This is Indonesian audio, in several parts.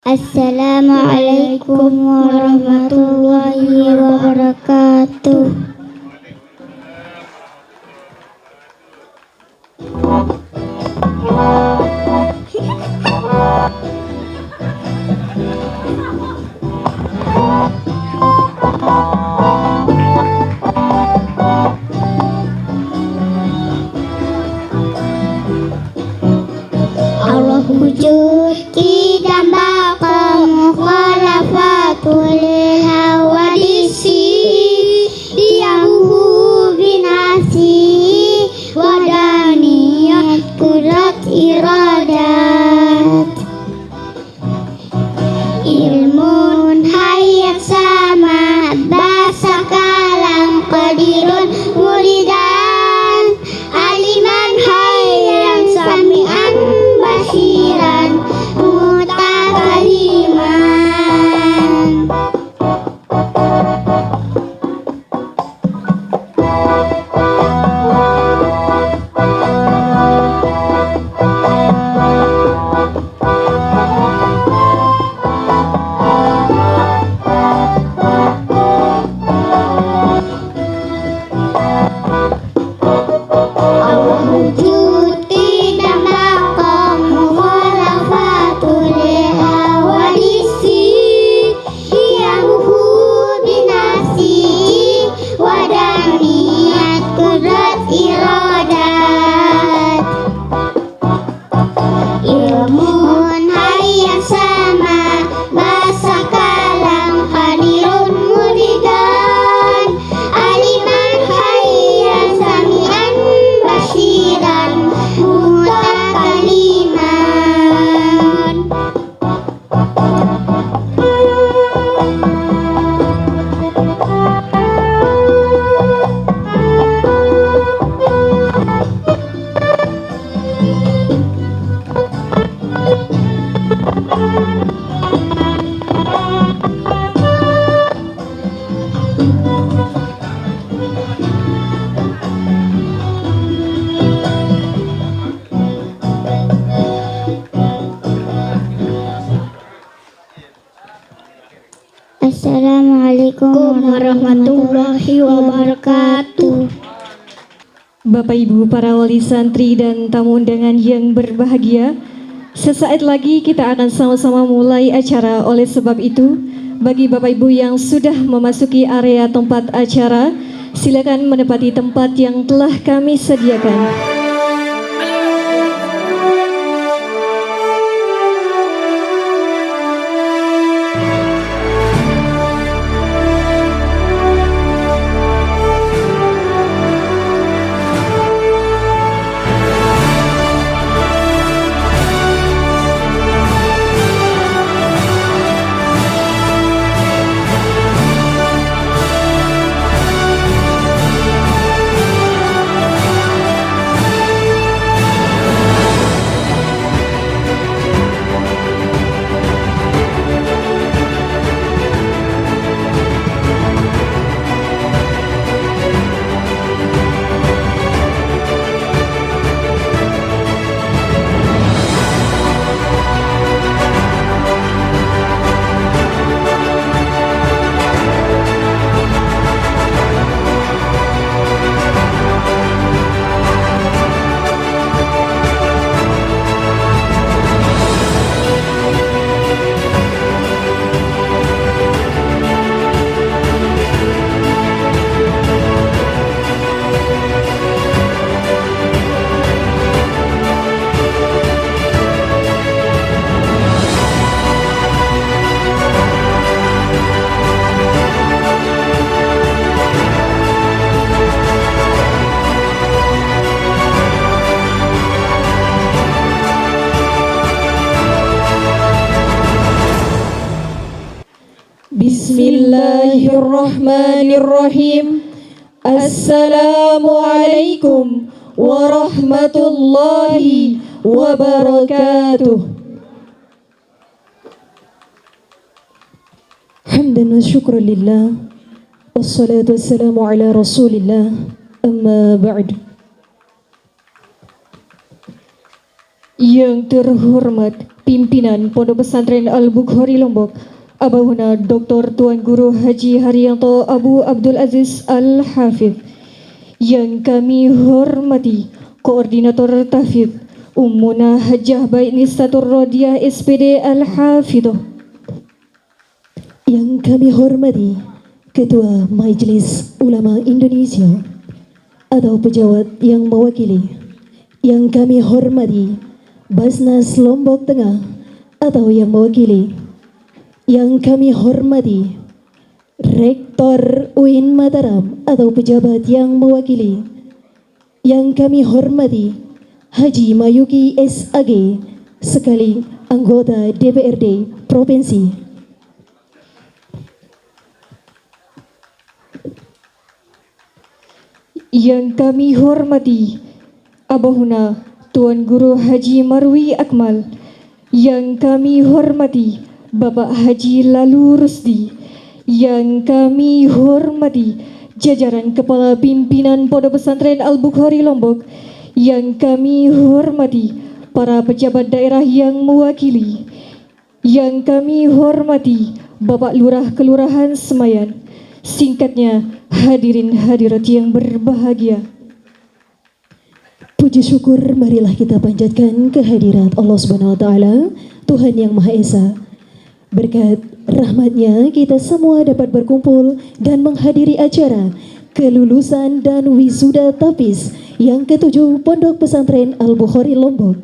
Assalamualaikum warahmatullahi wabarakatuh. Allah wujud tidak bakal mukhalafatul hawadisi diyahu binasi wadaniyat kurat iradat ilmun hayat sama bahasa kalam qadirun mulidan aliman hayyan sami'an basiran mutakaliman. Allah wujud tidak bakal mukhalafatul hawadisi diyahu binasi wadaniyat kurat iradat ilmun hayat sama bahasa kalam qadirun mulidan aliman hayyan sami'an basiran mutakaliman. Assalamualaikum warahmatullahi wabarakatuh. Bapak Ibu para wali santri dan tamu undangan yang berbahagia, sesaat lagi kita akan sama-sama mulai acara. Oleh sebab itu, bagi Bapak Ibu yang sudah memasuki area tempat acara, silakan menempati tempat yang telah kami sediakan. Bismillahirrahmanirrahim. Assalamualaikum warahmatullahi wabarakatuh. Hamdan wa syukran lillah, wassalatu wassalamu ala rasulillah, amma ba'd. Yang terhormat pimpinan Pondok Pesantren Al-Bukhari Lombok, Abahuna Dr. Tuan Guru Haji Haryanto Abu Abdul Aziz Al-Hafidh. Yang kami hormati Koordinator Tahfidz Ummuna Hajjah Baik Nistatur Rodiah SPD Al-Hafidhoh. Yang kami hormati Ketua Majelis Ulama Indonesia atau pejabat yang mewakili. Yang kami hormati Basnas Lombok Tengah atau yang mewakili. Yang kami hormati Rektor UIN Mataram atau pejabat yang mewakili. Yang kami hormati Haji Mayuki SAG sekali anggota DPRD Provinsi. Yang kami hormati Abahuna Tuan Guru Haji Marwi Akmal. Yang kami hormati Bapak Haji Lalu Rusdi. Yang kami hormati jajaran Kepala Pimpinan Pondok Pesantren Al-Bukhari Lombok. Yang kami hormati para pejabat daerah yang mewakili. Yang kami hormati Bapak Lurah Kelurahan Semayan. Singkatnya, hadirin hadirat yang berbahagia. Puji syukur marilah kita panjatkan kehadirat Allah Subhanahu wa taala, Tuhan yang Maha Esa. Berkat rahmatnya kita semua dapat berkumpul dan menghadiri acara kelulusan dan wisuda Tafiz yang ke-7 Pondok Pesantren Al-Bukhari Lombok.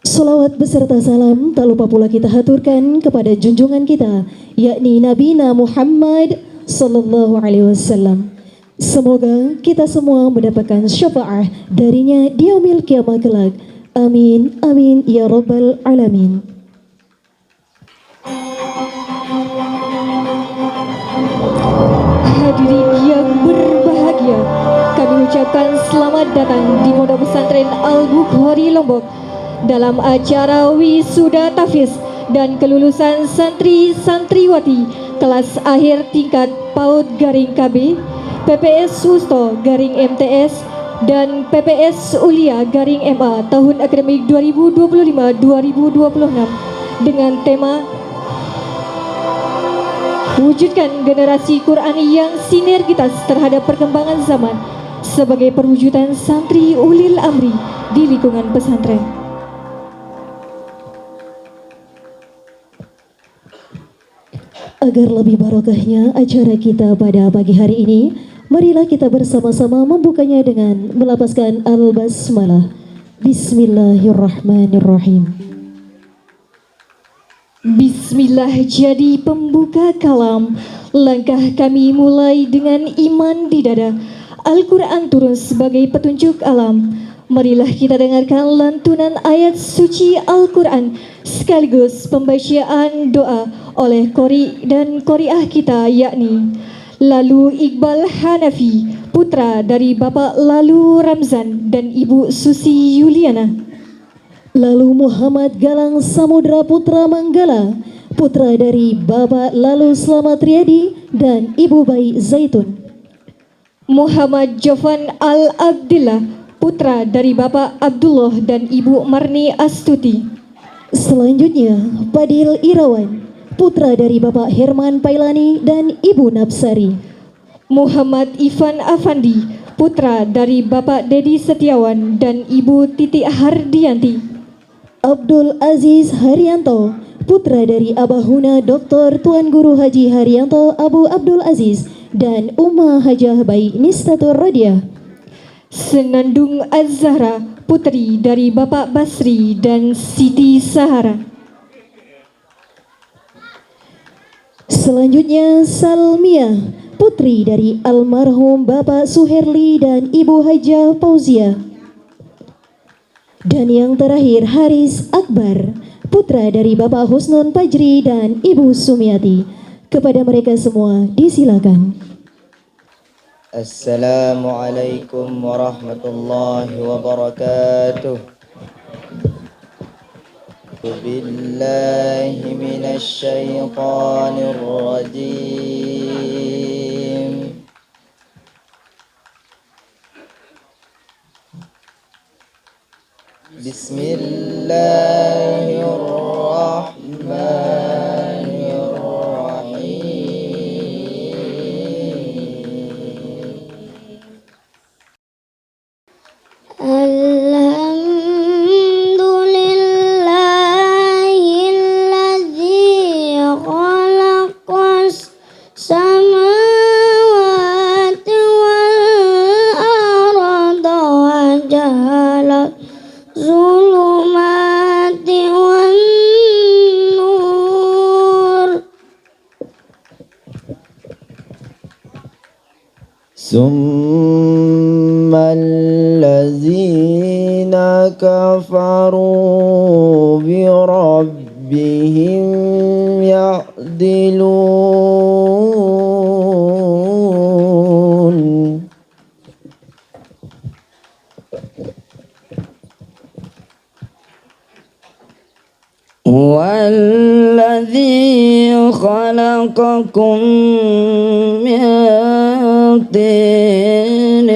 Salawat beserta salam tak lupa pula kita haturkan kepada junjungan kita, yakni Nabi Muhammad sallallahu alaihi wasallam. Semoga kita semua mendapatkan syafaat darinya di yaumil kiamat kelak. Amin amin ya rabbal alamin. Hadirin yang berbahagia, kami ucapkan selamat datang di Pondok Pesantren Al-Bukhari Lombok dalam acara wisuda Tafiz dan kelulusan santri-santriwati kelas akhir tingkat PAUD garing KB, PPS Wusto garing MTS, dan PPS Ulia garing MA tahun akademik 2025-2026 dengan tema wujudkan generasi Qurani yang sinergitas terhadap perkembangan zaman sebagai perwujudan santri ulil amri di lingkungan pesantren. Agar lebih barokahnya acara kita pada pagi hari ini, marilah kita bersama-sama membukanya dengan melapaskan al-basmalah. Bismillahirrahmanirrahim. Bismillah jadi pembuka kalam. Langkah kami mulai dengan iman di dada. Al-Quran turun sebagai petunjuk alam. Marilah kita dengarkan lantunan ayat suci Al-Quran sekaligus pembacaan doa oleh qori dan qoriah kita, yakni Lalu Iqbal Hanafi, putra dari Bapak Lalu Ramzan dan Ibu Susi Yuliana. Lalu Muhammad Galang Samudra Putra Manggala, putra dari Bapak Lalu Slamet Riyadi dan Ibu Bayi Zaitun. Muhammad Jovan Al-Abdillah, putra dari Bapak Abdullah dan Ibu Marni Astuti. Selanjutnya, Padil Irawan, putra dari Bapak Herman Pailani dan Ibu Napsari. Muhammad Ivan Afandi, putra dari Bapak Dedi Setiawan dan Ibu Titi Hardianti. Abdul Aziz Haryanto, putra dari Abahuna Dr. Tuan Guru Haji Haryanto Abu Abdul Aziz dan Ummah Hajjah Baik Nistatur Rodiah. Senandung Az-Zahra, putri dari Bapak Basri dan Siti Sahara. Selanjutnya Salmia, putri dari almarhum Bapak Suherli dan Ibu Hajjah Fauzia. Dan yang terakhir Haris Akbar, putra dari Bapak Husnun Fajri dan Ibu Sumiati. Kepada mereka semua disilakan. Assalamualaikum warahmatullahi wabarakatuh. Billahi minasyaitonir rajim. Bismillahirrahmanirrahim. Alhamdulillahilladzi khalaqas samawati wal arda wa ja'ala zulumati wan nur. Summa allazina kafaru bi rabbihim ya'dilun. Wallazi khalaqakum min tin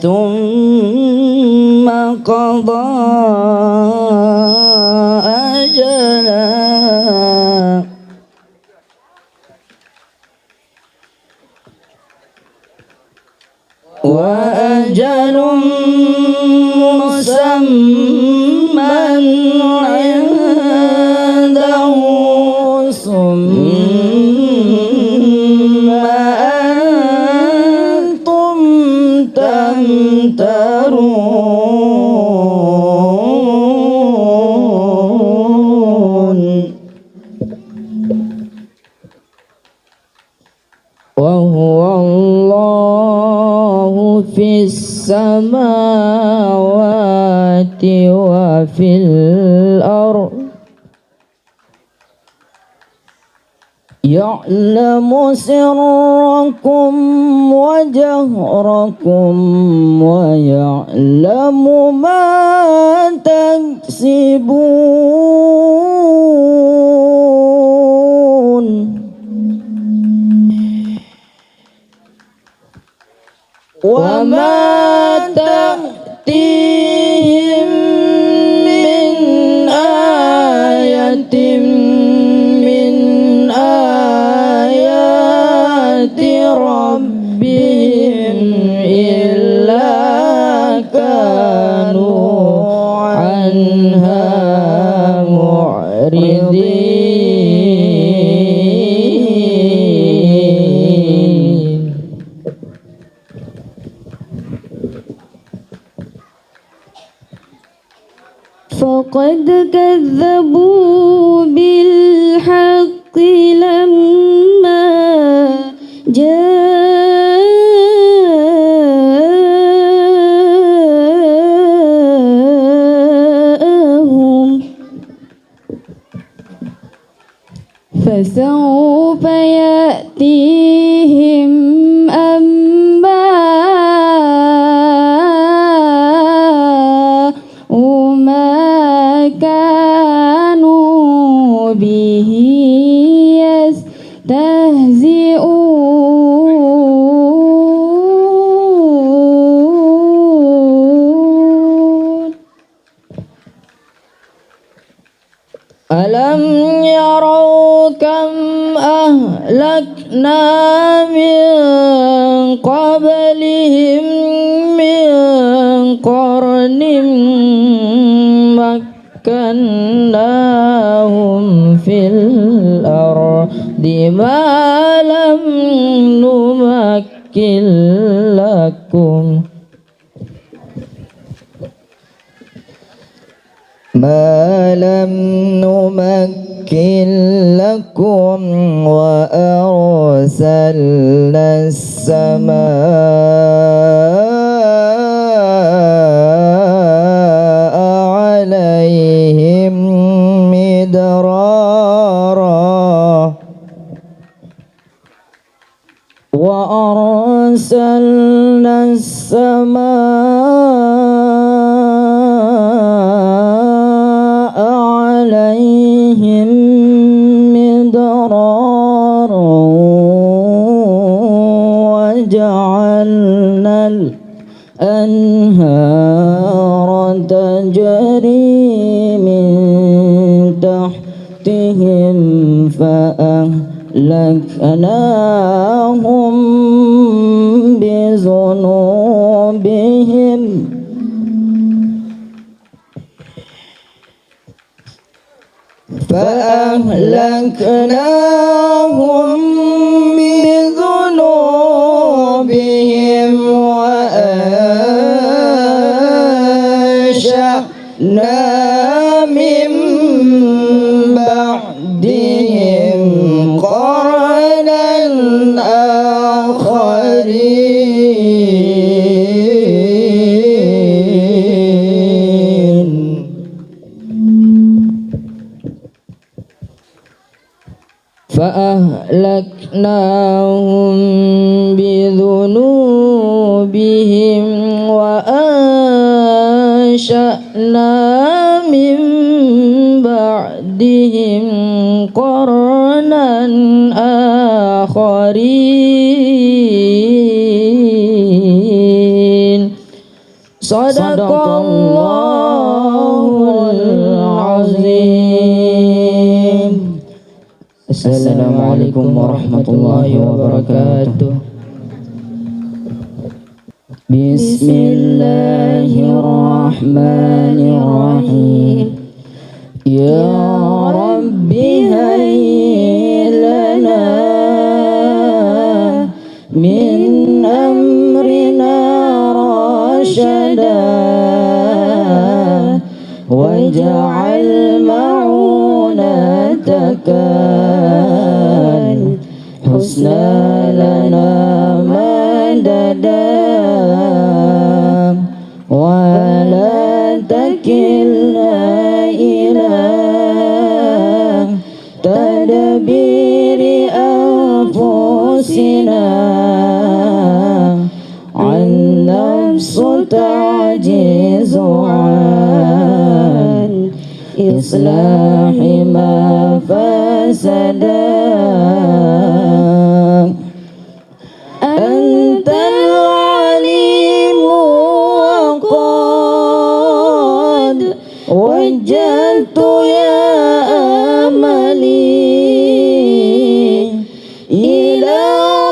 thumma qada ajala wa ajalun musamman indahu summa antum tamtarun. Wa huwa Allahu fis samawati wa fil ardh ya'lamu sirrakum wa jahrakum wa ya'lamu ma taksibun. Wa ma ta'tihim min ayatin min ayati rabbihim illa kanu anha mu'ridin. فقد كذبوا بالحق لما جاءهم فسوف يأتيهم أنباء ما كانوا به يستهزئون. Alam yarau kam ahlakna min qablihim min qarnin makkannahum fil ardi ma lam numakkin lakum ما لم نمكن لكم وأرسلنا السماء عليهم مدرارا وأرسلنا السماء عليهم مدرارا وجعلنا الأنهار تحتهم فأهلكناهم بذنوبهم وأنشأنا من بعدهم قرنا آخرين فأهلكناهم بذنوبهم وأنشأنا من بعدهم قرنا آخرين صدق الله العظيم. Assalamualaikum warahmatullahi wabarakatuh. Bismillahirrahmanirrahim. Ya Rabbi hayyi lana min amrina rashada waj'al ma'unataka husna lana madada wa la takilna ila tadbiri anfusina an nafsu ta'jizu an islahi ma fasada antal alimu wa qad wajjahtu ya amali ila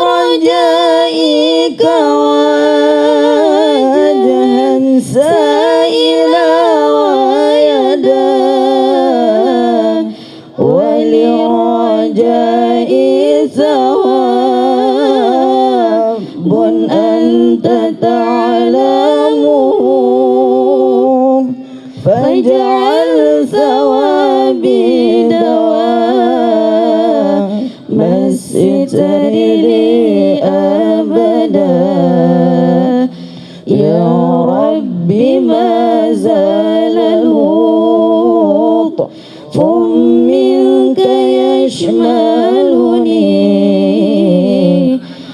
rajaika wajhan sa'ila wa yada wali rajai thawabun anta ta'lamuhu faj'al thawabi dawam sitri abada ya Rabbi ma zalal lutfun minka yashmaluni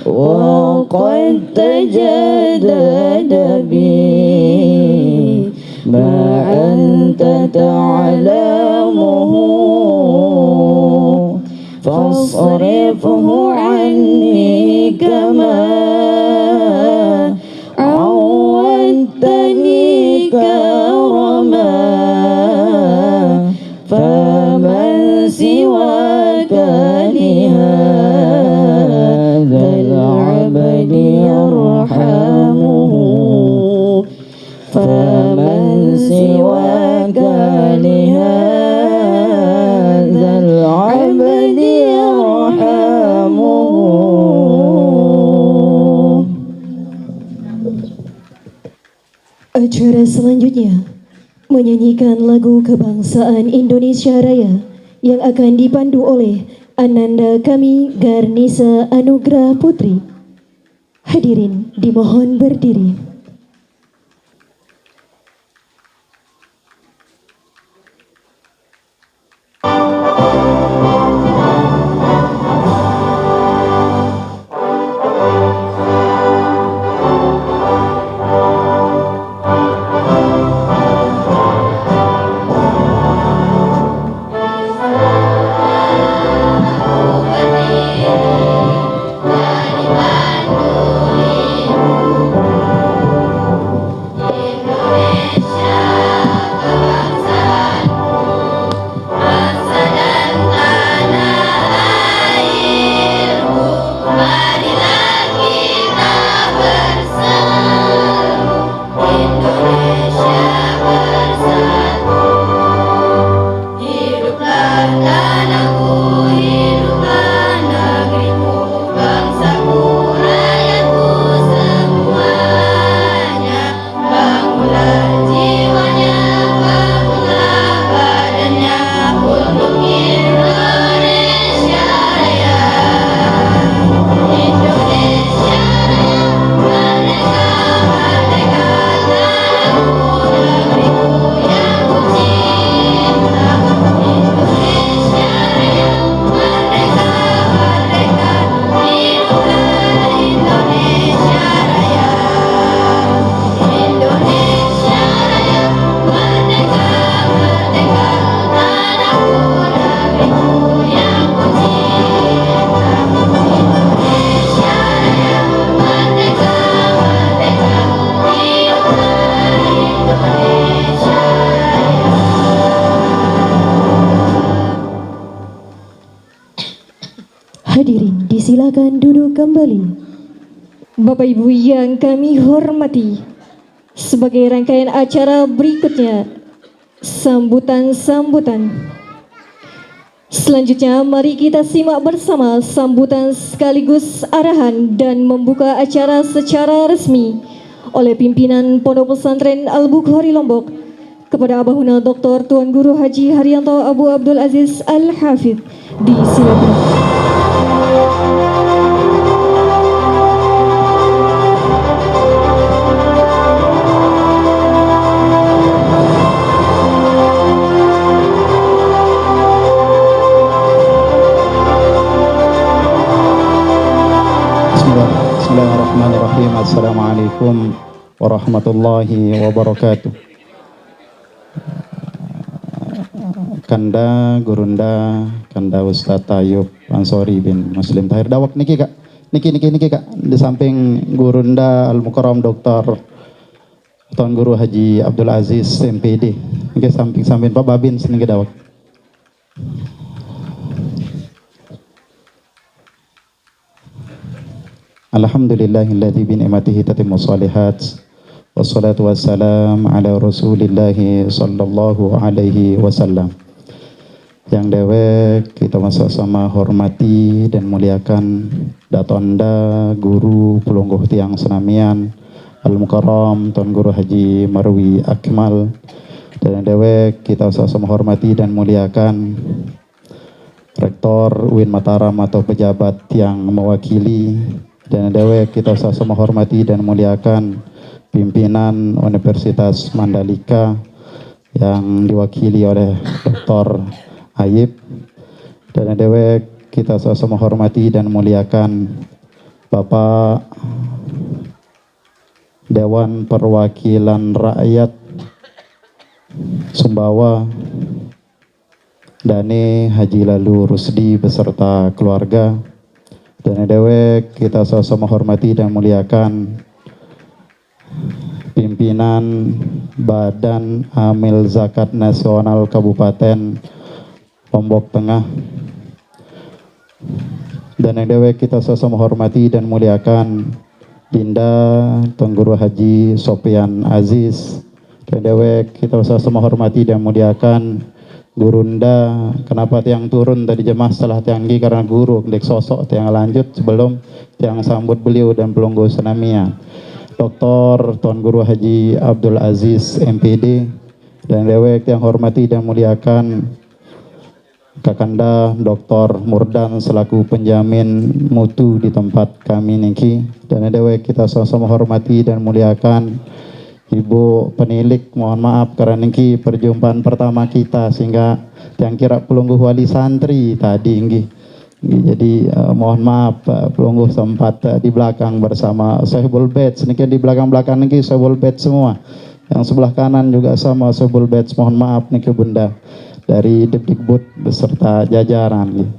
wa qad tajaddada bi ma anta ta'lamuhu fasrifhu anni kama awwantani karama faman siwaka lihadzal abdi yarhamuhu faman siwaka lihadzal abdi yarhamuhu. Acara selanjutnya menyanyikan lagu kebangsaan Indonesia Raya yang akan dipandu oleh Ananda kami Garnisa Anugrah Putri. Hadirin dimohon berdiri. Hadirin disilakan duduk kembali. Bapak Ibu yang kami hormati, sebagai rangkaian acara berikutnya, sambutan-sambutan. Selanjutnya mari kita simak bersama sambutan sekaligus arahan dan membuka acara secara resmi oleh pimpinan Pondok Pesantren Al-Bukhari Lombok kepada Abahuna Dr. Tuan Guru Haji Haryanto Abu Abdul Aziz Al-Hafidh. Disilakan. Bismillahirrahmanirrahim. Assalamualaikum warahmatullahi wabarakatuh. Kanda Gurunda, Kanda Ustadz Tayyub Ansori bin Muslim Tahir Dawak niki kak, niki kak, di samping Gurunda Al Mukarram Dr. Tuan Guru Haji Abdul Aziz MPD, niki samping Pak Babin niki Dawak. Alhamdulillahilladzi bi ni'matihi tatimmu shalihat wassalatu wassalam ala rasulillahi sallallahu alaihi wasallam. Yang dewek kita sama hormati dan muliakan Datonda Guru Pelungguh Tiang Senamian Al Mukarram Tuan Guru Haji Marwi Akmal, dan yang dewek kita sama hormati dan muliakan Rektor UIN Mataram atau pejabat yang mewakili, dan dewek kita sama hormati dan muliakan pimpinan Universitas Mandalika yang diwakili oleh Dr. Ayib, dan dewek kita sama hormati dan muliakan Bapak Dewan Perwakilan Rakyat Sumbawa Dane Haji Lalu Rusdi beserta keluarga, dan dewek kita sama hormati dan muliakan pimpinan Badan Amil Zakat Nasional Kabupaten Lombok Tengah, dan yang dewek kita sama hormati dan muliakan Dinda Tuan Guru Haji Sopian Aziz, dan dewek kita sama hormati dan muliakan Gurunda. Kenapa tiang turun tadi jemaah setelah tiang gi karena guru dek sosok tiang lanjut sebelum tiang sambut beliau dan pelunggu senamia Dr. Tuan Guru Haji Abdul Aziz MPD, dan dewek yang hormati dan muliakan Kakanda Dr. Murdan selaku penjamin mutu di tempat kami niki, dan dewek kita sama hormati dan muliakan Ibu penilik, mohon maaf karena niki perjumpaan pertama kita sehingga yang kira pelungguh wali santri tadi nggih. Jadi mohon maaf pelungguh sempat di belakang bersama Sohibul Bait, niki di belakang-belakang niki Sohibul Bait semua. Yang sebelah kanan juga sama Sohibul Bait, mohon maaf niki Bunda dari Dikbud beserta jajaran nggih.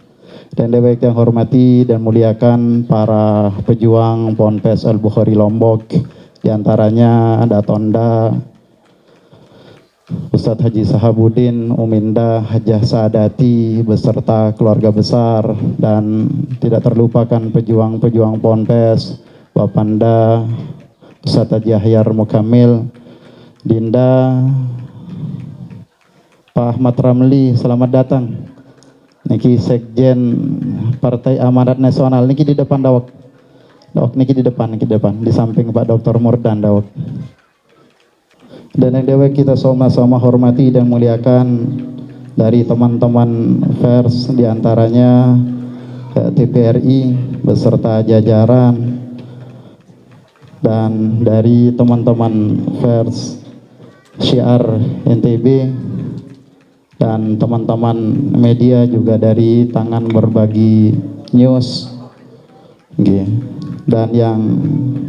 Dan dewek yang hormati dan muliakan para pejuang Ponpes Al Bukhari Lombok, di antaranya Datonda Ustadz Haji Sahabuddin Uminda Hajah Saadati beserta keluarga besar, dan tidak terlupakan pejuang-pejuang Ponpes Bapanda Ustadz Haji Ahyar Mukamil, Dinda Pak Ahmad Ramli, selamat datang niki Sekjen Partai Amanat Nasional niki di depan Dawak. Dawak niki di depan di samping Pak Dr. Murdan Dawak. Dan yang dewek kita sama-sama hormati dan muliakan dari teman-teman pers, diantaranya TPRI beserta jajaran, dan dari teman-teman pers Syiar NTB, dan teman-teman media juga dari tangan berbagi news. Dan yang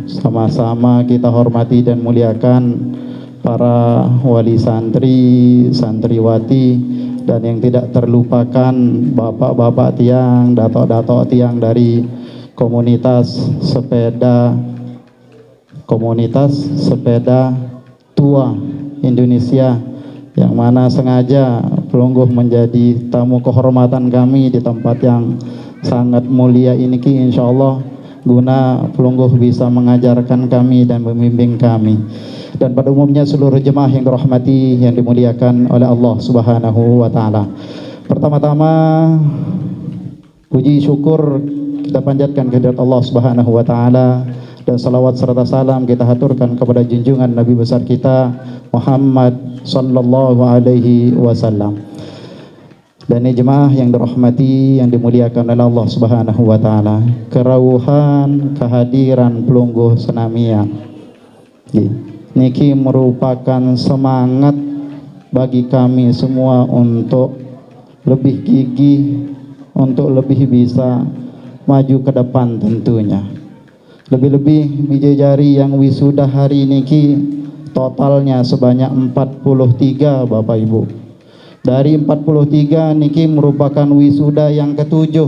sama-sama kita hormati dan muliakan para wali santri, santriwati, dan yang tidak terlupakan bapak-bapak tiang, dato-dato tiang dari komunitas sepeda tua Indonesia, yang mana sengaja pelungguh menjadi tamu kehormatan kami di tempat yang sangat mulia ini ki insyaallah guna pelungguh bisa mengajarkan kami dan membimbing kami. Dan pada umumnya seluruh jemaah yang dirahmati yang dimuliakan oleh Allah Subhanahu wa taala. Pertama-tama puji syukur kita panjatkan kehadirat Allah Subhanahu wa taala dan salawat serta salam kita haturkan kepada junjungan Nabi besar kita Muhammad sallallahu alaihi wasallam. Dan jemaah yang dirahmati yang dimuliakan oleh Allah Subhanahu wa taala, kerauhan kehadiran pelungguh senamian niki merupakan semangat bagi kami semua untuk lebih gigih, untuk lebih bisa maju ke depan tentunya. Lebih-lebih bidadari yang wisuda hari niki totalnya sebanyak 43 Bapak Ibu. Dari 43 niki merupakan wisuda yang ketujuh.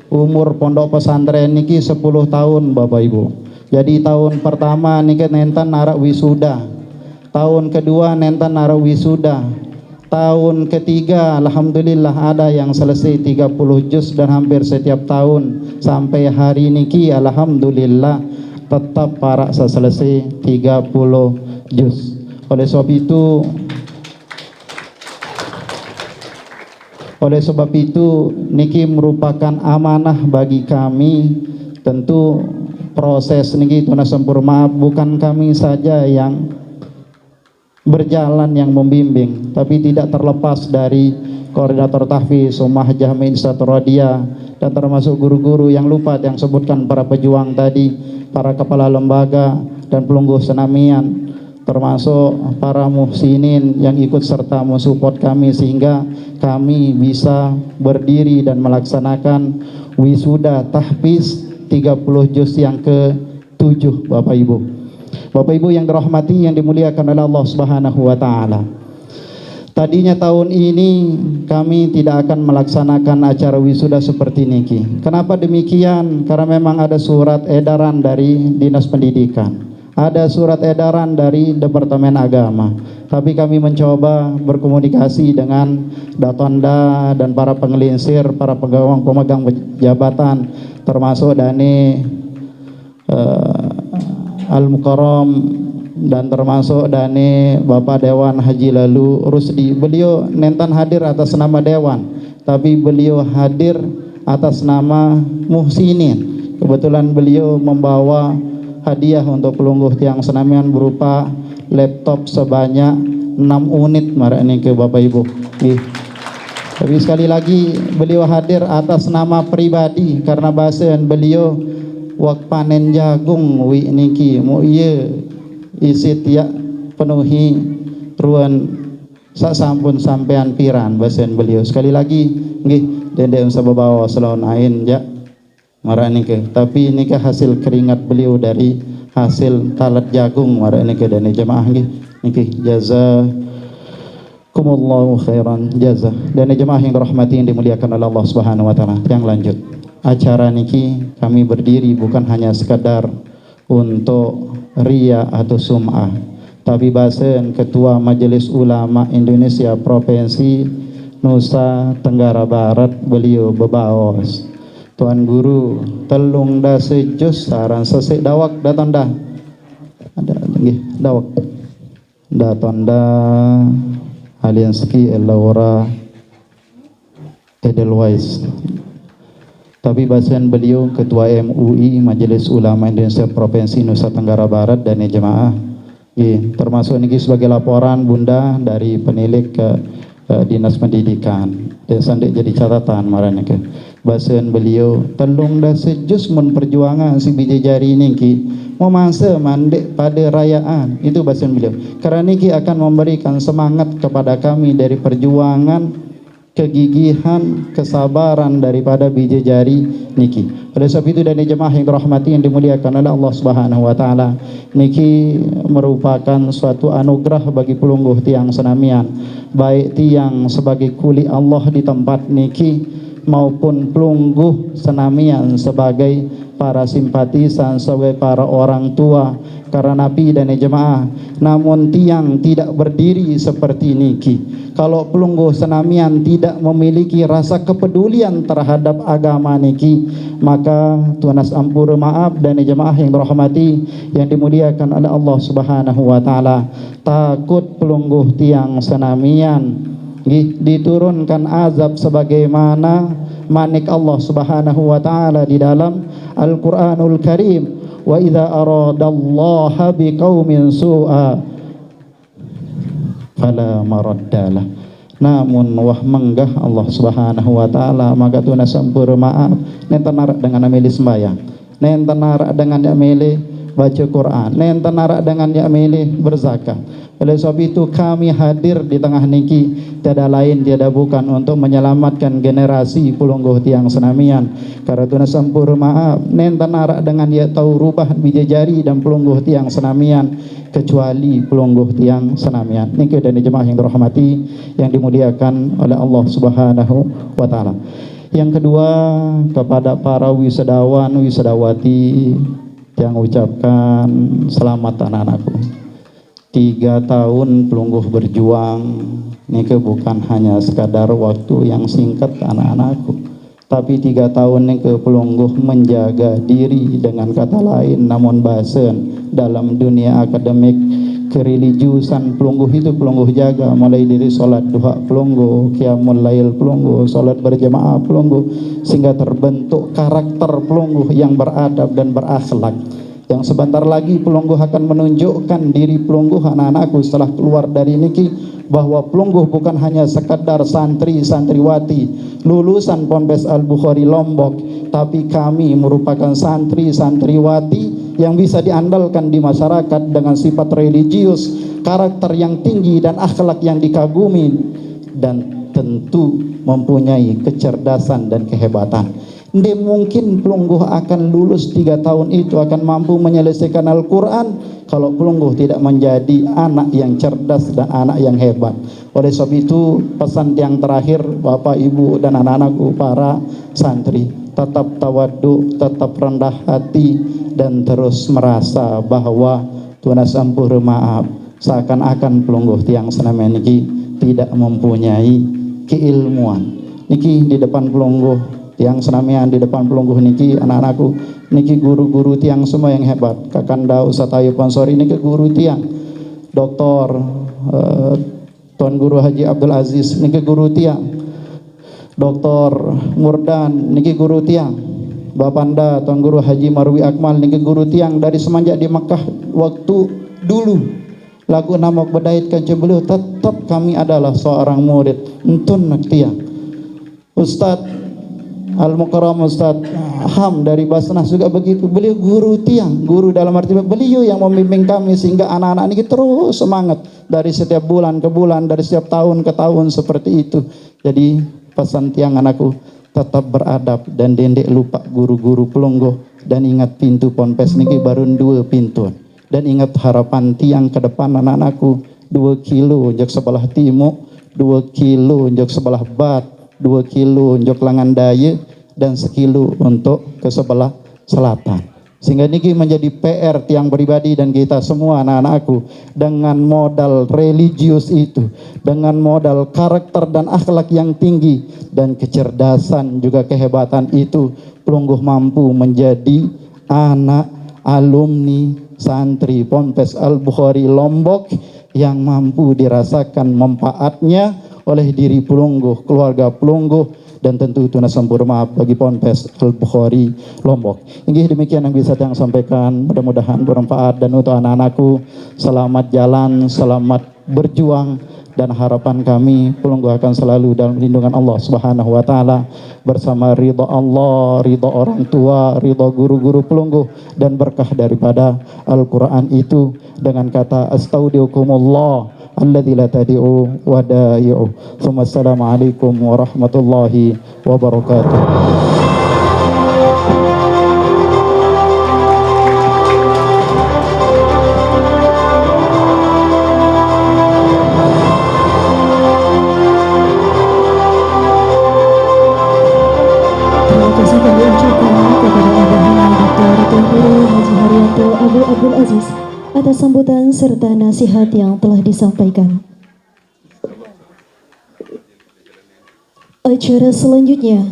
Umur pondok pesantren niki 10 tahun Bapak Ibu. Jadi tahun pertama niki nenten narak wisuda. Tahun kedua nenten narak wisuda. Tahun ketiga alhamdulillah ada yang selesai 30 juz dan hampir setiap tahun sampai hari niki alhamdulillah tetap para selesai 30 juz. Oleh sebab itu niki merupakan amanah bagi kami. Tentu proses niki tuna sempurna bukan kami saja yang berjalan yang membimbing, tapi tidak terlepas dari koordinator tahfiz, Ummah Jahmi Saturadia, dan termasuk guru-guru yang lupa yang sebutkan para pejuang tadi, para kepala lembaga dan pelungguh senamian, termasuk para muhsinin yang ikut serta mensupport kami sehingga kami bisa berdiri dan melaksanakan wisuda tahfiz 30 juz yang ke-7 Bapak Ibu. Bapak Ibu yang dirahmati yang dimuliakan oleh Allah Subhanahu wa taala. Tadinya tahun ini kami tidak akan melaksanakan acara wisuda seperti niki. Kenapa demikian? Karena memang ada surat edaran dari Dinas Pendidikan. Ada surat edaran dari Departemen Agama. Tapi kami mencoba berkomunikasi dengan Datonda dan para pengelinsir, para pemegang jabatan, termasuk Dani Al-Mukarram dan termasuk Dani Bapak Dewan Haji Lalu Rusdi. Beliau nentan hadir atas nama Dewan, tapi beliau hadir atas nama Muhsinin. Kebetulan beliau membawa hadiah untuk pelungguh tiang senamian berupa laptop sebanyak 6 unit marak ini ke Bapak Ibu. Tapi sekali lagi beliau hadir atas nama pribadi karena bahasaan beliau wak panen jagung wi niki mu iya isi tiak penuhi ruan sak sampun sampean piran bahasaan beliau. Sekali lagi nggih dendek sababawa selon ain ya marak niki. Tapi ini hasil keringat beliau dari hasil talat jagung marak niki dan jemaah nggih niki jazakumullahu khairan jazah. Dan jemaah yang dirahmati yang dimuliakan oleh Allah Subhanahu wa taala. Yang lanjut, acara niki kami berdiri bukan hanya sekadar untuk ria atau sum'ah, tapi bahasan Ketua Majelis Ulama Indonesia Provinsi Nusa Tenggara Barat beliau bebaos Tuan Guru telung da sejus saran sesek dawak datang dah ada nggih dawak datang dah Alianski Laura Edelweiss. Tapi bahasan beliau Ketua MUI Majelis Ulama Indonesia Provinsi Nusa Tenggara Barat dan jemaah termasuk ini sebagai laporan bunda dari penilik ke Dinas Pendidikan dan sandik jadi catatan marane ke bahasan beliau telung dah sejus mun perjuangan si bidadari niki mau masa mandek pada rayaan itu bahasan beliau karena niki akan memberikan semangat kepada kami dari perjuangan kegigihan, kesabaran daripada bidadari niki. Oleh sebab itu dan jemaah yang dirahmati yang dimuliakan oleh Allah Subhanahu wa taala, niki merupakan suatu anugerah bagi pelungguh tiang senamian, baik tiang sebagai kuli Allah di tempat niki maupun pelungguh senamian sebagai para simpatisan, sebagai para orang tua karena napi dan jemaah, namun tiang tidak berdiri seperti niki. Kalau pelungguh senamian tidak memiliki rasa kepedulian terhadap agama niki, maka tuanas ampura maaf dan jemaah yang dirahmati yang dimuliakan oleh Allah Subhanahu wa taala, takut pelungguh tiang senamian diturunkan azab sebagaimana manik Allah Subhanahu wa taala di dalam Al-Qur'anul Karim, wa idza aradallaha biqaumin su'a fala maraddalah. Namun wah menggah Allah Subhanahu wa taala maka tuna sampur maaf nenten narak dengan amili sembahyang, nenten narak dengan amili baca Quran, nenten narak dengan amili berzakat. Oleh sebab itu kami hadir di tengah niki tiada lain tiada bukan untuk menyelamatkan generasi pelungguh tiang senamian. Karena tuna sampur maaf nenten narak dengan dia tahu rubah bijajari dan pelungguh tiang senamian kecuali pelungguh tiang senamian. Niki dan jemaah yang dirahmati yang dimuliakan oleh Allah Subhanahu wa taala. Yang kedua, kepada para wisadawan wisadawati yang ucapkan selamat anak-anakku. 3 tahun pelungguh berjuang niki bukan hanya sekadar waktu yang singkat anak-anakku, tapi 3 tahun niki pelungguh menjaga diri, dengan kata lain namun bahasan dalam dunia akademik kereligiusan pelungguh itu pelungguh jaga, mulai dari solat duha pelungguh, qiyamul lail pelungguh, solat berjamaah pelungguh, sehingga terbentuk karakter pelungguh yang beradab dan berakhlak. Yang sebentar lagi pelungguh akan menunjukkan diri pelungguh anak-anakku setelah keluar dari niki, bahwa pelungguh bukan hanya sekadar santri santriwati lulusan Ponpes Al-Bukhari Lombok, tapi kami merupakan santri santriwati yang bisa diandalkan di masyarakat dengan sifat religius, karakter yang tinggi dan akhlak yang dikagumi, dan tentu mempunyai kecerdasan dan kehebatan. Tidak mungkin pelungguh akan lulus 3 tahun itu akan mampu menyelesaikan Al-Quran kalau pelungguh tidak menjadi anak yang cerdas dan anak yang hebat. Oleh sebab itu pesan yang terakhir Bapak Ibu dan anak-anakku para santri, tetap tawadhu, tetap rendah hati, dan terus merasa bahwa tuna sampur maaf seakan-akan pelungguh tiang senamian niki tidak mempunyai keilmuan. Niki di depan pelungguh tiang senamian, di depan pelungguh niki anak-anakku niki guru-guru tiang semua yang hebat. Kakanda Ustaz Ayub Ansori niki guru tiang, Doktor Tuan Guru Haji Abdul Aziz niki guru tiang, Doktor Murdan niki guru tiang, Bapanda Tuan Guru Haji Marwi Akmal niki guru tiang dari semenjak di Mekah waktu dulu lagu nama bedaitkan beliau, tetap kami adalah seorang murid entun nak tiang. Ustaz Al-Mukarram Ustaz Ham dari Basnas juga begitu, beliau guru tiang, guru dalam arti beliau yang membimbing kami sehingga anak-anak ini terus semangat dari setiap bulan ke bulan, dari setiap tahun ke tahun seperti itu. Jadi pesan tiang anakku, tetap beradab dan dendek lupa guru-guru pelungguh, dan ingat pintu Ponpes niki baru 2 pintu, dan ingat harapan tiang ke depan anak-anakku 2 kilo untuk sebelah timur, 2 kilo untuk sebelah barat, 2 kilo untuk lengan daya, dan 1 kilo untuk ke sebelah selatan. Sehingga niki menjadi PR tiang pribadi dan kita semua anak-anakku, dengan modal religius itu, dengan modal karakter dan akhlak yang tinggi dan kecerdasan juga kehebatan itu, pelungguh mampu menjadi anak alumni santri Ponpes Al-Bukhari Lombok yang mampu dirasakan manfaatnya oleh diri pelungguh, keluarga pelungguh, dan tentu tunas sampur maaf bagi Ponpes Al-Bukhari Lombok. Ini demikian yang bisa saya sampaikan, mudah-mudahan bermanfaat, dan untuk anak-anakku selamat jalan, selamat berjuang, dan harapan kami pelungguh akan selalu dalam lindungan Allah Subhanahu wa taala, bersama ridha Allah, ridha orang tua, ridha guru-guru pelungguh, dan berkah daripada Al-Qur'an itu, dengan kata astaudiukumullah alladzi la tadi'u wa da'i'u. Assalamualaikum warahmatullahi wabarakatuh. Terima kasih kami ucapkan kepada Ibu Dr. Tuan Guru Haji Haryanto Abu Abdul Aziz atas sambutan serta nasihat yang telah disampaikan. Acara selanjutnya,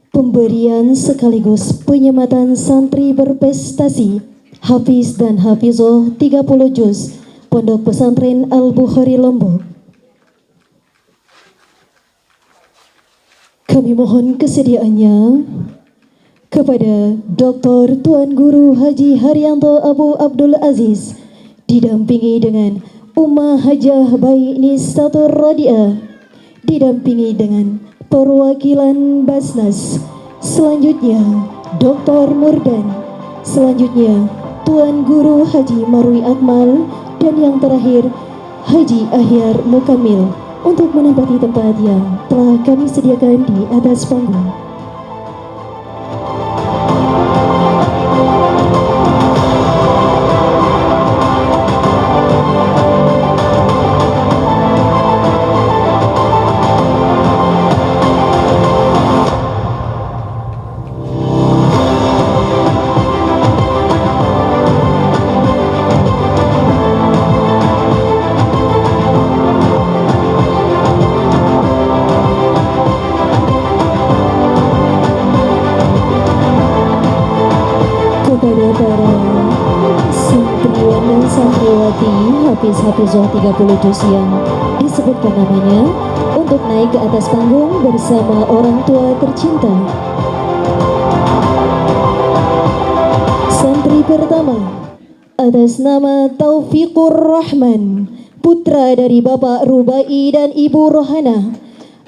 pemberian sekaligus penyematan santri berprestasi Hafiz dan Hafizoh 30 juz Pondok Pesantren Al-Bukhari Lombok. Kami mohon kesediaannya kepada Dr. Tuan Guru Haji Haryanto Abu Abdul Aziz, didampingi dengan Ummah Hajah Bayi Nistatur Radiah, didampingi dengan perwakilan Basnas, selanjutnya Dr. Murdan, selanjutnya Tuan Guru Haji Marwi Akmal, dan yang terakhir Haji Ahyar Mukamil untuk menempati tempat yang telah kami sediakan di atas panggung. Kepada para santriwan dan santriwati Hafiz-Hafizoh 30 juz yang disebutkan namanya untuk naik ke atas panggung bersama orang tua tercinta. Santri pertama atas nama Taufikur Rahman, putra dari Bapak Rubai dan Ibu Rohana,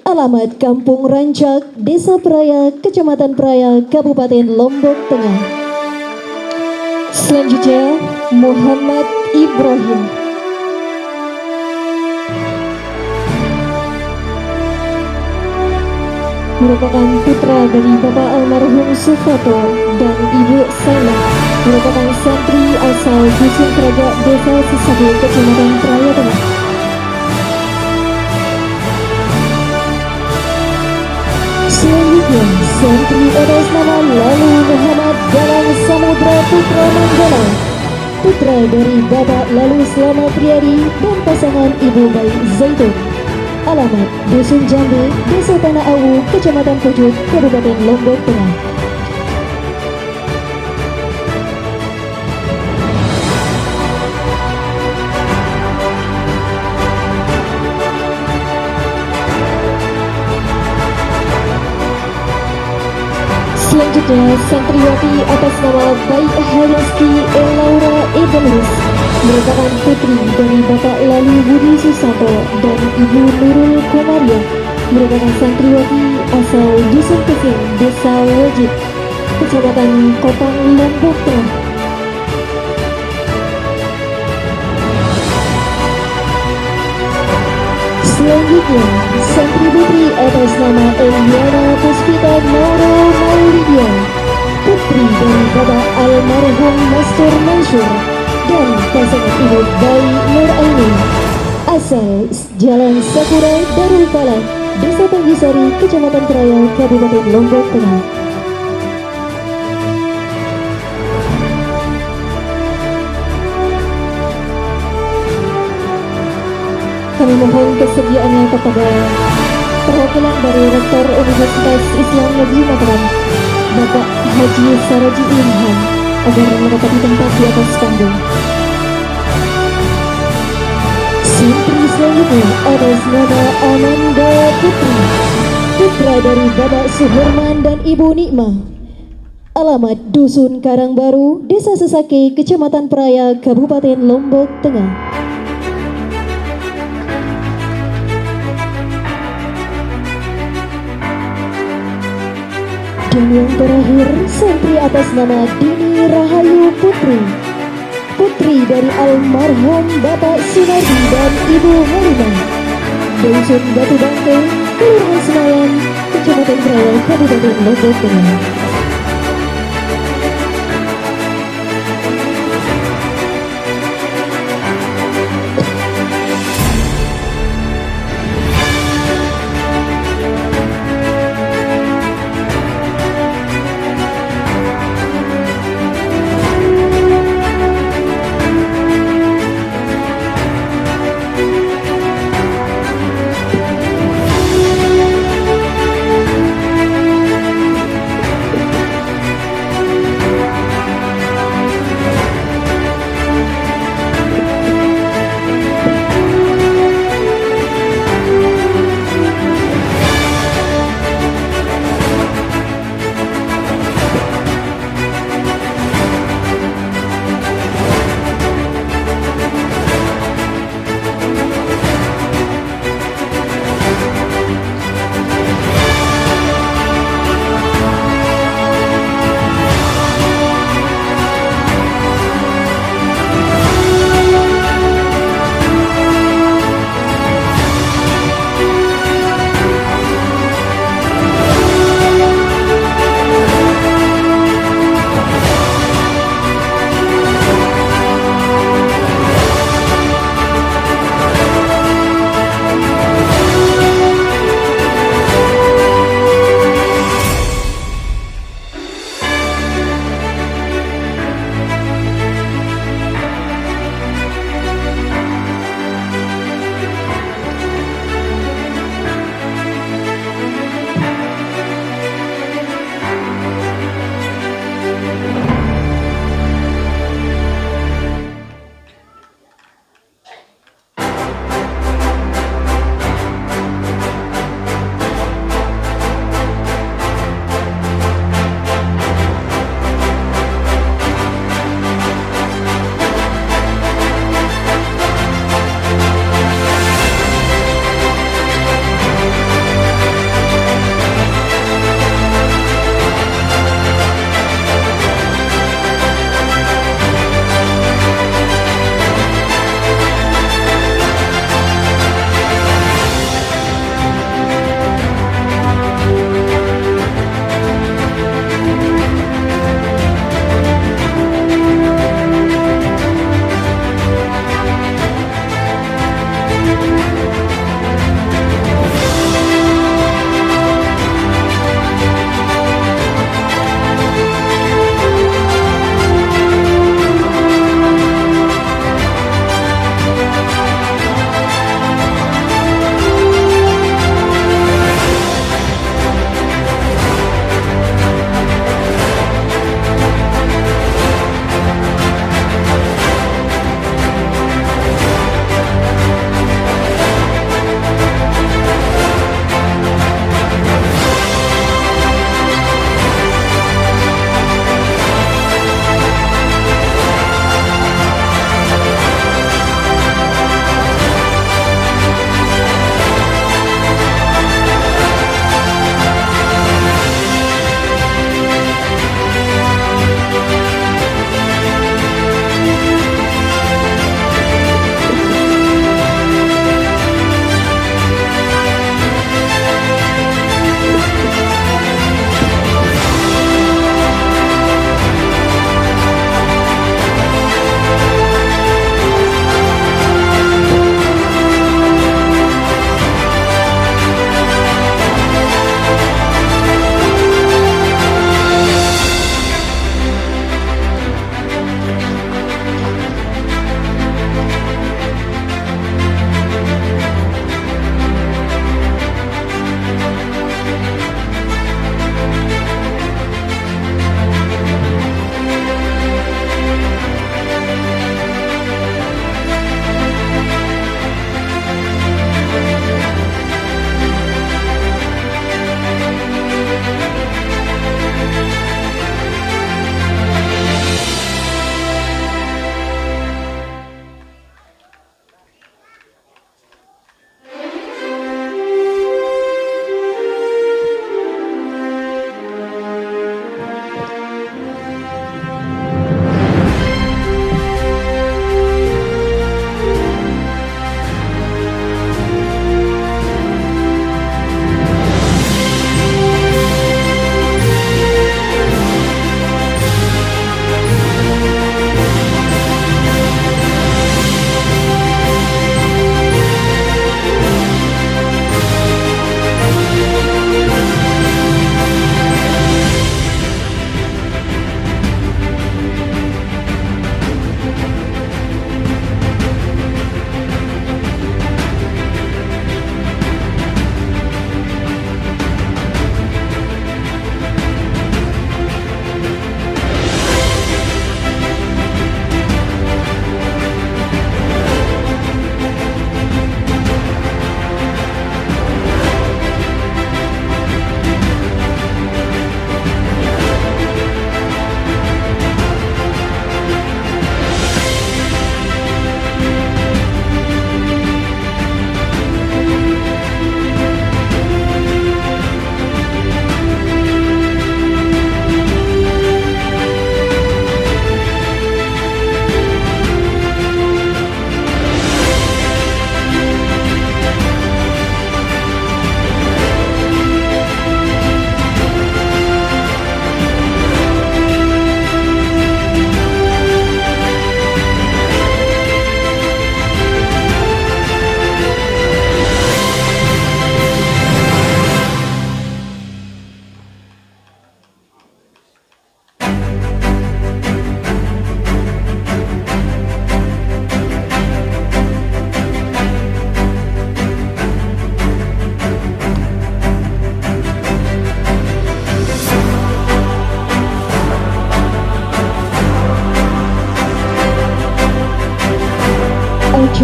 alamat Kampung Rancak, Desa Peraya, Kecamatan Peraya, Kabupaten Lombok Tengah. Selanjutnya Muhammad Ibrahim, merupakan putra dari Bapak almarhum Sufato dan Ibu Saina, merupakan santri asal Dusun Kerajaan Desa Sesabu, Kecamatan Peraya Tengah. Selanjutnya, santri atas nama Lalu Muhammad Galang Samudra Putra Manggala, putra dari Bapak Lalu Selamat Riyadi dan pasangan Ibu Baik Zaitun, alamat Dusun Jambe, Desa Tanah Awu, Kecamatan Pucuk, Kabupaten Lombok Tengah. Selanjutnya santriwati atas nama Baik Hariski Laura Idris, merupakan putri dari Bapak Lalu Budi Susanto dan Ibu Nurul Komaria, merupakan santriwati asal Dusun Kesing, Desa Wajib, Kecamatan Kopang, Lombok Tengah. Selanjutnya, santri putri atas nama Eliana Puspita Mauro Maulidia, putri dari Bapak almarhum Mastur Mansur dan pasangan Ibu Bayi Nur Aini, asal Jalan Sakura Darul Falah, Desa Tanggisari, Kecamatan Peraya, Kabupaten Lombok Tengah. Kami mohon kesediaannya kepada perwakilan dari Rektor Universitas Islam Negeri Mataram, Bapak Haji Saraji Ilham, agar mendapat tempat di atas panggung. Santri selanjutnya atas nama Ananda Putri, putra dari Bapak Suherman dan Ibu Nikmah, alamat Dusun Karangbaru, Desa Sesake, Kecamatan Peraya, Kabupaten Lombok Tengah. Dan yang terakhir, santri atas nama Dini Rahayu Putri, putri dari almarhum Bapak Sunardi dan Ibu Halimah, Dusun Batu Bangke, Kelurahan Senayan, Kecamatan Peraya, Kabupaten Lombok Tengah.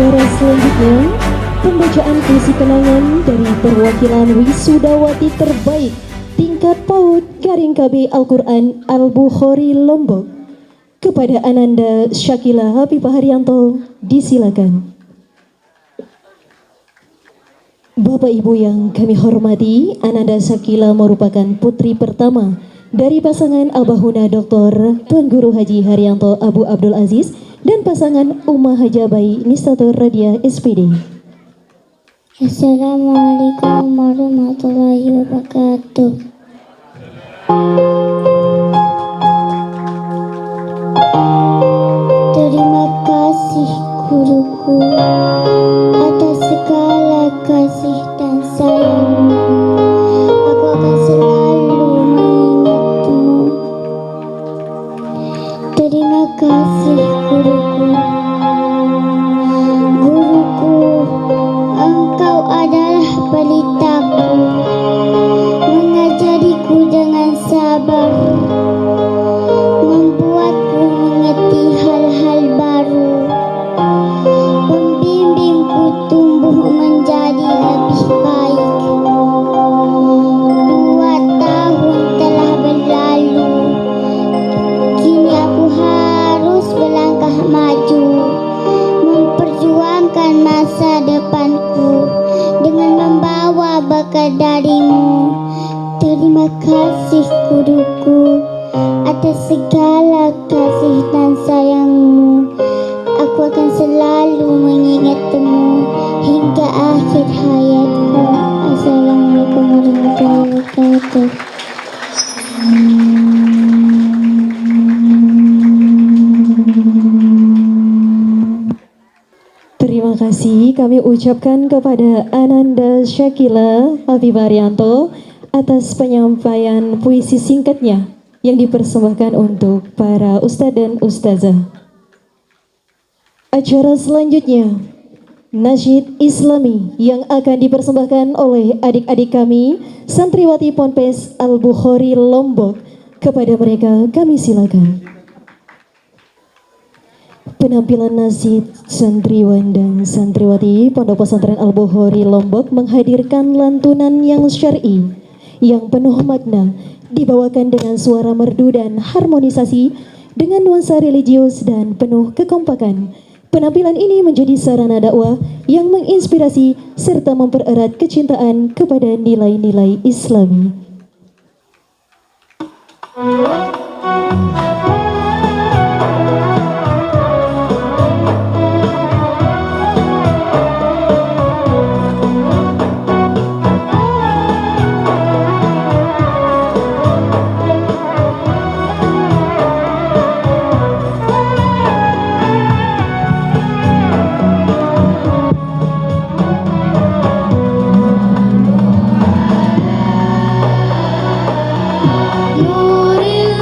Acara selanjutnya, pembacaan puisi kenangan dari perwakilan wisudawati terbaik tingkat PAUD Garing KB Al-Quran Al-Bukhari Lombok. Kepada Ananda Syakila Habibah Haryanto, disilakan. Bapak Ibu yang kami hormati, Ananda Syakila merupakan putri pertama dari pasangan Albahuna Dr. Tuan Guru Haji Haryanto Abu Abdul Aziz dan pasangan Umma Hajabai Nistatur Radia SPD. Assalamualaikum warahmatullahi wabarakatuh. Terima kasih guruku atas segala kasih dan sayangmu. Aku akan selalu mengingatmu. Terima kasih guruku. Guruku, engkau adalah pelitaku, mengajariku dengan sabar, membuatku mengerti hal-hal baru, membimbingku tumbuh menjadi lebih baik. 2 tahun telah berlalu, kini aku harus melangkah maju, memperjuangkan masa depanku dengan membawa berkat darimu. Terima kasih guruku atas segala kasih dan sayangmu. Aku akan selalu mengingatmu hingga akhir hayatku. Assalamualaikum warahmatullahi wabarakatuh. Terima kasih kami ucapkan kepada Ananda Syakila Habibah Haryanto atas penyampaian puisi singkatnya yang dipersembahkan untuk para ustadz dan ustazah. Acara selanjutnya, nasyid Islami yang akan dipersembahkan oleh adik-adik kami santriwati Ponpes Al-Bukhari Lombok. Kepada mereka kami silakan. Penampilan nasyid santriwan dan santriwati Pondok Pesantren Al-Bukhari Lombok menghadirkan lantunan yang syar'i yang penuh makna, dibawakan dengan suara merdu dan harmonisasi dengan nuansa religius dan penuh kekompakan. Penampilan ini menjadi sarana dakwah yang menginspirasi serta mempererat kecintaan kepada nilai-nilai Islami. Nuril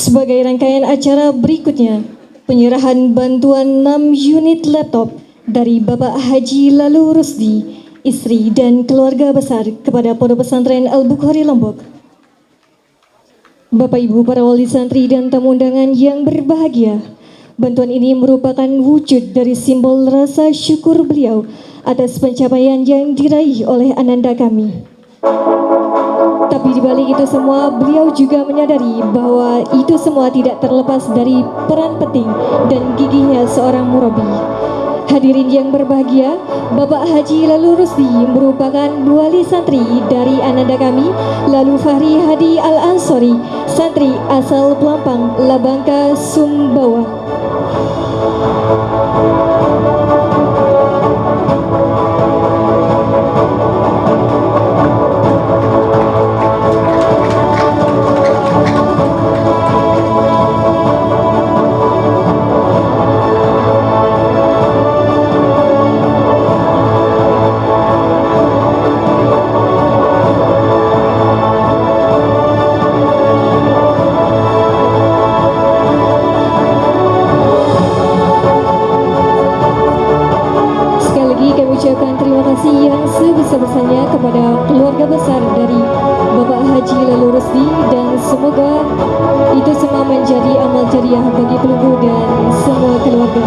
Sebagai rangkaian acara berikutnya, penyerahan bantuan 6 unit laptop dari Bapak Haji Lalu Rusdi, istri dan keluarga besar kepada Pondok Pesantren Al-Bukhari Lombok. Bapak Ibu para wali santri dan tamu undangan yang berbahagia, bantuan ini merupakan wujud dari simbol rasa syukur beliau atas pencapaian yang diraih oleh ananda kami. Tapi di balik itu semua, beliau juga menyadari bahwa itu semua tidak terlepas dari peran penting dan gigihnya seorang murabi. Hadirin yang berbahagia, Bapak Haji Lalu Rusdi merupakan wali santri dari ananda kami, Lalu Fahri Hadi Al-Ansori, santri asal Pelampang, Labangka, Sumbawa. Ucapkan terima kasih yang sebesar-besarnya kepada keluarga besar dari Bapak Haji Lalu Rusdi, dan semoga itu semua menjadi amal jariah bagi pelunggu dan semua keluarga.